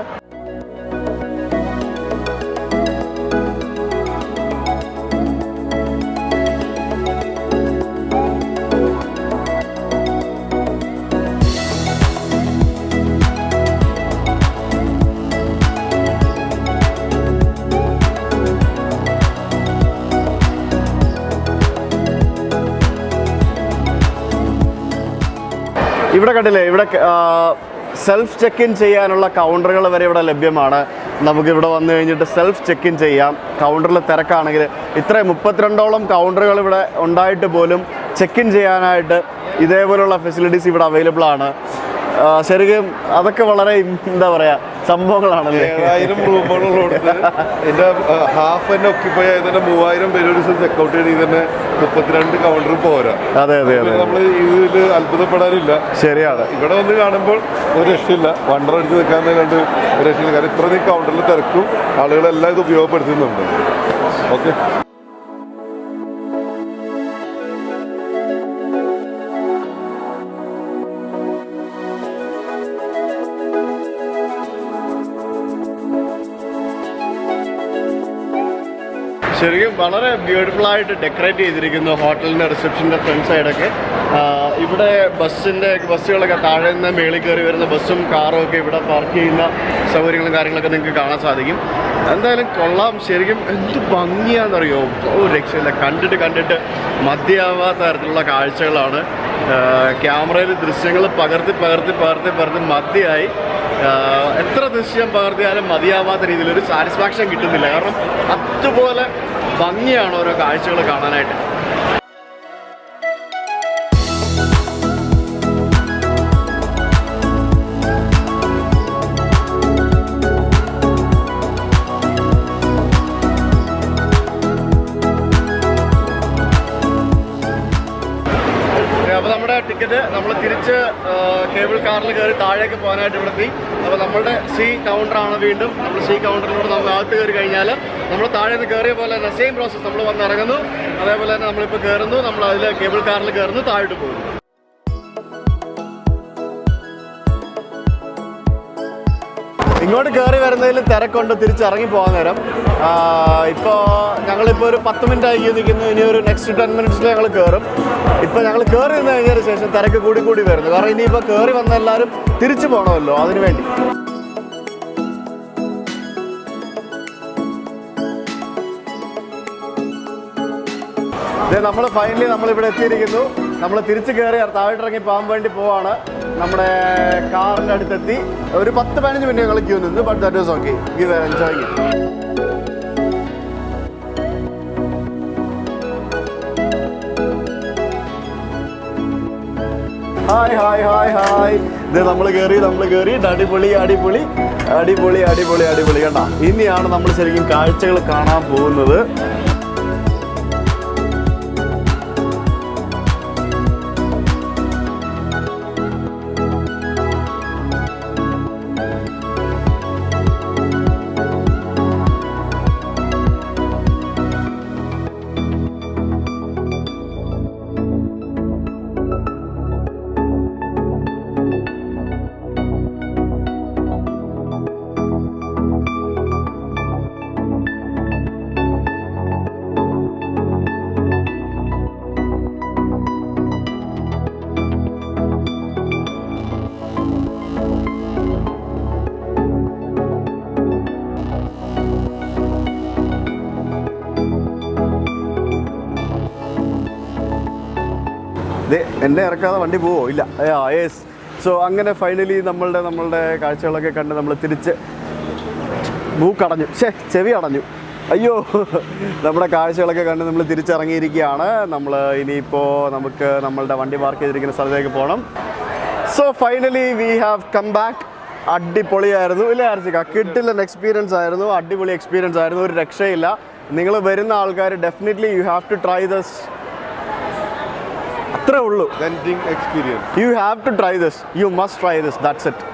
ഇവിടെ കണ്ടില്ലേ, ഇവിടെ സെൽഫ് ചെക്ക് ഇൻ ചെയ്യാനുള്ള കൗണ്ടറുകൾ വരെ ഇവിടെ ലഭ്യമാണ്. നമുക്കിവിടെ വന്നു കഴിഞ്ഞിട്ട് സെൽഫ് ചെക്ക് ഇൻ ചെയ്യാം. കൗണ്ടറിൽ തിരക്കാണെങ്കിൽ ഇത്രയും 32ഓളം കൗണ്ടറുകൾ ഇവിടെ ഉണ്ടായിട്ട് പോലും ചെക്ക് ഇൻ ചെയ്യാനായിട്ട് ഇതേപോലുള്ള ഫെസിലിറ്റീസ് ഇവിടെ അവൈലബിൾ ആണ്. ശരിക്കും അതൊക്കെ വളരെ എന്താ പറയുക സംഭവങ്ങളാണല്ലേ. 7000 റൂമുകളുള്ളടുത്ത് എൻ്റെ ഹാഫ് തന്നെ ഒക്കിപ്പോയി തന്നെ 3000 പേര് ഒരു ദിവസം ചെക്കൗട്ട് ചെയ്യണമെങ്കിൽ തന്നെ 32 കൗണ്ടർ പോരാ. അതെ അതെ അതെ, നമ്മൾ ഇതിൽ അത്ഭുതപ്പെടാനില്ല. ശരിയാണ്. ഇവിടെ വന്ന് കാണുമ്പോൾ ഒരു രക്ഷയില്ല, വണ്ടർ അടിച്ച് നിൽക്കാൻ കണ്ട് ഒരു രക്ഷയില്ല. കാരണം ഇത്രയും കൗണ്ടറിൽ തിരക്കും ആളുകളെല്ലാം ഇത് ഉപയോഗപ്പെടുത്തുന്നുണ്ട്. ഓക്കെ. ശരിക്കും വളരെ ബ്യൂട്ടിഫുൾ ആയിട്ട് ഡെക്കറേറ്റ് ചെയ്തിരിക്കുന്നു ഹോട്ടലിൻ്റെ റിസപ്ഷൻ്റെ ഫ്രണ്ട് സൈഡൊക്കെ. ഇവിടെ ബസ്സുകളൊക്കെ താഴെ നിന്ന് മേളിൽ കയറി വരുന്ന ബസ്സും കാറും ഒക്കെ ഇവിടെ പാർക്ക് ചെയ്യുന്ന സൗകര്യങ്ങളും കാര്യങ്ങളൊക്കെ നിങ്ങൾക്ക് കാണാൻ സാധിക്കും. എന്തായാലും കൊള്ളാം. ശരിക്കും എന്ത് ഭംഗിയാണെന്നറിയോ, രക്ഷയില്ല. കണ്ടിട്ട് മതിയാവാത്ത തരത്തിലുള്ള കാഴ്ചകളാണ്. ക്യാമറയിൽ ദൃശ്യങ്ങൾ പകർത്തി മതിയായി. എത്ര ദൃശ്യം പകർത്തിയാലും മതിയാവാത്ത രീതിയിൽ ഒരു സാറ്റിസ്ഫാക്ഷൻ കിട്ടുന്നില്ല. കാരണം അതുപോലെ ഭംഗിയാണ് ഓരോ കാഴ്ചകൾ കാണാനായിട്ട്. അപ്പോൾ നമ്മുടെ ടിക്കറ്റ് നമ്മൾ തിരിച്ച് കേബിൾ കാറിൽ കയറി താഴേക്ക് പോകാനായിട്ട് ഇവിടെ എത്തി. അപ്പോൾ നമ്മളുടെ സി കൗണ്ടറാണ്. വീണ്ടും നമ്മൾ സി കൗണ്ടറിലൂടെ നമ്മൾ അകത്ത് കയറി കഴിഞ്ഞാൽ നമ്മൾ താഴെ നിന്ന് കയറിയ പോലെ തന്നെ സെയിം പ്രോസസ്സ്. നമ്മൾ വന്നിറങ്ങുന്നു, അതേപോലെ തന്നെ നമ്മളിപ്പോൾ കയറുന്നു, നമ്മൾ അതിൽ കേബിൾ കാറിൽ കയറുന്നു, താഴോട്ട് പോകുന്നു. ഇങ്ങോട്ട് കയറി വരുന്നതിൽ തിരക്കുണ്ട് തിരിച്ചിറങ്ങി പോകാൻ നേരം. ഇപ്പോൾ ഞങ്ങളിപ്പോൾ ഒരു 10 മിനിറ്റ് ആയി നിൽക്കുന്നു. ഇനി ഒരു നെക്സ്റ്റ് 10 മിനിറ്റ്സിൽ ഞങ്ങൾ കയറും. ഇപ്പോൾ ഞങ്ങൾ കയറി നിന്ന് കഴിഞ്ഞതിന് ശേഷം തിരക്ക് കൂടി വരുന്നു. കാരണം ഇനിയിപ്പോൾ കയറി വന്ന എല്ലാവരും തിരിച്ചു പോകണമല്ലോ, അതിനു വേണ്ടി. നമ്മൾ ഫൈനലി നമ്മളിവിടെ എത്തിയിരിക്കുന്നു. നമ്മൾ തിരിച്ച് കയറി താഴോട്ടിറങ്ങി പോകാൻ വേണ്ടി പോവാണ്. നമ്മുടെ കാറിൻ്റെ അടുത്തെത്തി. ഒരു 10-15 മിനിറ്റ് ഞങ്ങൾ ക്യൂ നിന്ന്. But that was okay. We were enjoying it. Hi. ഇത് നമ്മൾ കയറി. അടിപൊളി കണ്ട. ഇനിയാണ് നമ്മൾ ശരിക്കും കാഴ്ചകൾ കാണാൻ പോകുന്നത്. എന്നെ ഇറക്കാതെ വണ്ടി പോവോ? ഇല്ല. യെസ്. സോ അങ്ങനെ ഫൈനലി നമ്മളുടെ കാഴ്ചകളൊക്കെ കണ്ട് നമ്മൾ തിരിച്ച് മൂക്കടഞ്ഞു, ചെവി അടഞ്ഞു, അയ്യോ. നമ്മുടെ കാഴ്ചകളൊക്കെ കണ്ട് നമ്മൾ തിരിച്ചിറങ്ങിയിരിക്കുകയാണ്. നമ്മൾ ഇനിയിപ്പോൾ നമുക്ക് നമ്മളുടെ വണ്ടി പാർക്ക് ചെയ്തിരിക്കുന്ന സ്ഥലത്തേക്ക് പോകണം. So finally we have come back. അടിപൊളിയായിരുന്നു ഇല്ലേ ആർസിക? കിട്ടില്ല എക്സ്പീരിയൻസ് ആയിരുന്നു. അടിപൊളി എക്സ്പീരിയൻസ് ആയിരുന്നു. ഒരു രക്ഷയില്ല. നിങ്ങൾ വരുന്ന ആൾക്കാർ definitely you have to try this. അത്രേ ഉള്ളൂ. You have to try this. You must try this. That's it.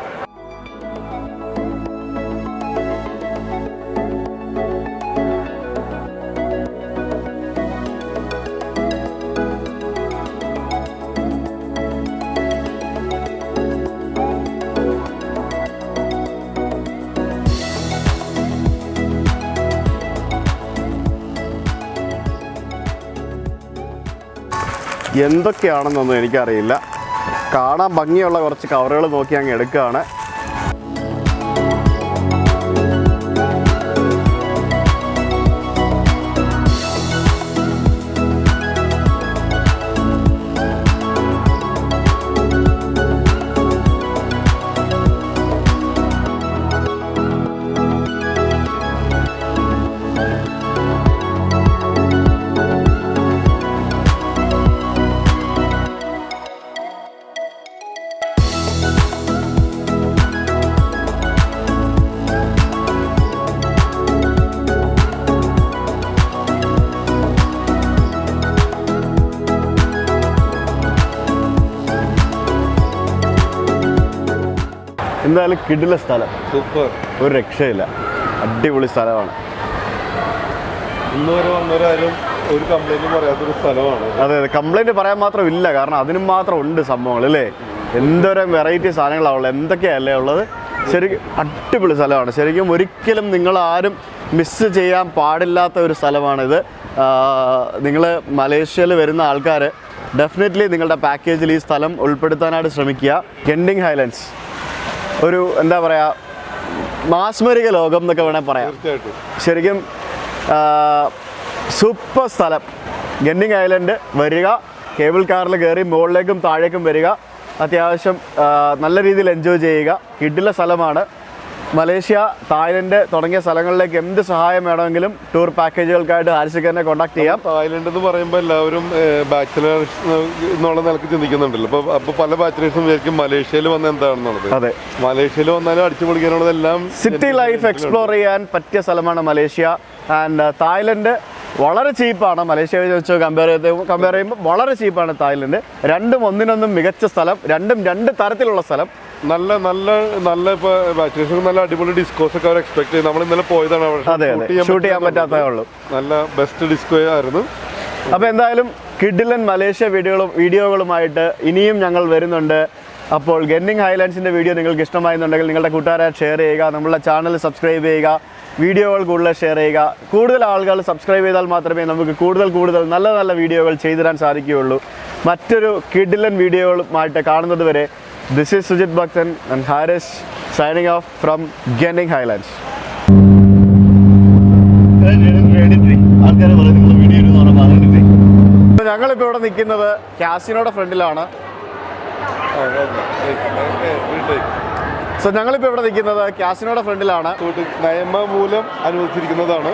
എന്തൊക്കെയാണെന്നൊന്നും എനിക്കറിയില്ല. കാണാൻ ഭംഗിയുള്ള കുറച്ച് കവറുകൾ നോക്കി അങ്ങ് എടുക്കുകയാണ്. എന്തായാലും കിടില സ്ഥലം, സൂപ്പർ, ഒരു രക്ഷയില്ല, അടിപൊളി സ്ഥലമാണ്. ഇന്ന് വരെ വന്നവരാരും ഒരു കംപ്ലൈന്റും പറയാത്തൊരു സ്ഥലമാണ്. അതെ അതെ, കംപ്ലൈൻറ്റ് പറയാൻ മാത്രം ഇല്ല, കാരണം അതിനും മാത്രം ഉണ്ട് സംഭവങ്ങൾ അല്ലേ. എന്തോരം വെറൈറ്റി സാധനങ്ങളാണ് ഉള്ളത്, എന്തൊക്കെയല്ലേ ഉള്ളത്. ശരിക്കും അടിപൊളി സ്ഥലമാണ്. ശരിക്കും ഒരിക്കലും നിങ്ങൾ ആരും മിസ് ചെയ്യാൻ പാടില്ലാത്ത ഒരു സ്ഥലമാണിത്. നിങ്ങൾ മലേഷ്യയിൽ വരുന്ന ആൾക്കാർ ഡെഫിനറ്റ്ലി നിങ്ങളുടെ പാക്കേജിൽ ഈ സ്ഥലം ഉൾപ്പെടുത്താനായിട്ട് ശ്രമിക്കുക. ഗെൻഡിങ് ഹൈലൻഡ്സ് ഒരു എന്താ പറയുക, മാസ്മരിക ലോകം എന്നൊക്കെ വേണമെങ്കിൽ പറയാം. തീർച്ചയായിട്ടും ശരിക്കും സൂപ്പർ സ്ഥലം. ഗെൻഡിങ് ഐലൻഡ് വരിക, കേബിൾ കാറിൽ കയറി മുകളിലേക്കും താഴേക്കും വരിക, അത്യാവശ്യം നല്ല രീതിയിൽ എൻജോയ് ചെയ്യുക. കിടില സ്ഥലമാണ്. മലേഷ്യ, തായ്ലൻഡ് തുടങ്ങിയ സ്ഥലങ്ങളിലേക്ക് എന്ത് സഹായം വേണമെങ്കിലും ടൂർ പാക്കേജുകൾക്കായിട്ട് ഹാരിസിക്കനെ കോൺടാക്ട് ചെയ്യാം. തായ്ലൻഡ് എന്ന് പറയുമ്പോൾ എല്ലാവരും ബാച്ചിലേഴ്സ് എന്നുള്ള നിലക്ക് ചിന്തിക്കുന്നുണ്ടല്ലോ. അപ്പോൾ പല ബാച്ചിലേഴ്സും വിചാരിക്കും മലേഷ്യയിൽ വന്ന എന്താണെന്നുള്ളത്. അതെ, മലേഷ്യയിൽ വന്നാലും അടിച്ചു പൊളിക്കാനുള്ളതെല്ലാം സിറ്റി ലൈഫ് എക്സ്പ്ലോർ ചെയ്യാൻ പറ്റിയ സ്ഥലമാണ് മലേഷ്യ. ആൻഡ് തായ്ലൻഡ് വളരെ ചീപ്പാണ്. മലേഷ്യ വെച്ച് കമ്പയർ ചെയ്യുമ്പോൾ വളരെ ചീപ്പാണ് തായ്ലൻഡ്. രണ്ടും ഒന്നിനൊന്നും മികച്ച സ്ഥലം, രണ്ടും രണ്ട് തരത്തിലുള്ള സ്ഥലം. നല്ല നല്ല നല്ല ഇപ്പോൾ ബാച്ചിലേഴ്സ് നല്ല അടിപൊളി ഡിസ്കോസ് ഒക്കെ അവർ എക്സ്പെക്ട് ചെയ്ത് നമ്മൾ ഇന്നലെ പോയതാണ്. അതെ അതെ, ഷൂട്ട് ചെയ്യാൻ പറ്റാത്തതേ ഉള്ളൂ. നല്ല ബെസ്റ്റ് ഡിസ്കോ ആയിരുന്നു. അപ്പോൾ എന്തായാലും കിഡിലൻ മലേഷ്യ വീഡിയോകളുമായിട്ട് ഇനിയും ഞങ്ങൾ വരുന്നുണ്ട്. അപ്പോൾ ഗെൻഡിങ് ഹൈലൻഡ്സിൻ്റെ വീഡിയോ നിങ്ങൾക്ക് ഇഷ്ടമായെന്നുണ്ടെങ്കിൽ നിങ്ങളുടെ കൂട്ടുകാരായിട്ട് ഷെയർ ചെയ്യുക, നമ്മളുടെ ചാനൽ സബ്സ്ക്രൈബ് ചെയ്യുക, വീഡിയോകൾ കൂടുതൽ ഷെയർ ചെയ്യുക. കൂടുതൽ ആളുകൾ സബ്സ്ക്രൈബ് ചെയ്താൽ മാത്രമേ നമുക്ക് കൂടുതൽ നല്ല നല്ല വീഡിയോകൾ ചെയ്തുതരാൻ സാധിക്കുകയുള്ളൂ. മറ്റൊരു കിഡിലൻ വീഡിയോകളുമായിട്ട് കാണുന്നത് വരെ, this is Sujith Bhakthan and Haris signing off from Genting Highlands. ഞങ്ങളിപ്പോൾ ഇവിടെ നിൽക്കുന്നത് കാസിനോയുടെ ഫ്രണ്ടിലാണ്. ഞങ്ങളിപ്പോൾ ഇവിടെ നിൽക്കുന്നത് കാസിനോയുടെ ഫ്രണ്ടിലാണ്. നിയമമൂലം അനുവദിച്ചിരിക്കുന്നതാണ്.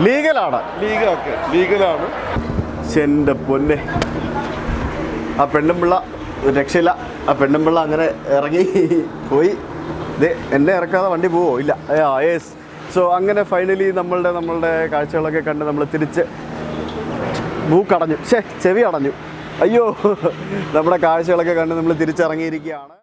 ലീഗലാണ്. ലീഗലാണ്. എൻ്റെ പൊന്നെ, ആ പെണ്ണുമ്പിള്ള രക്ഷയില്ല. ആ പെണ്ണുമ്പിള്ള അങ്ങനെ ഇറങ്ങി പോയി. എന്നെ ഇറക്കാതെ വണ്ടി പോവോ? ഇല്ല. യെസ്. സോ അങ്ങനെ ഫൈനലി നമ്മളുടെ കാഴ്ചകളൊക്കെ കണ്ട് നമ്മൾ തിരിച്ച് മൂക്കടഞ്ഞു, ചെവി അടഞ്ഞു, അയ്യോ, നമ്മുടെ കാഴ്ചകളൊക്കെ കണ്ട് നമ്മൾ തിരിച്ചിറങ്ങിയിരിക്കുകയാണ്.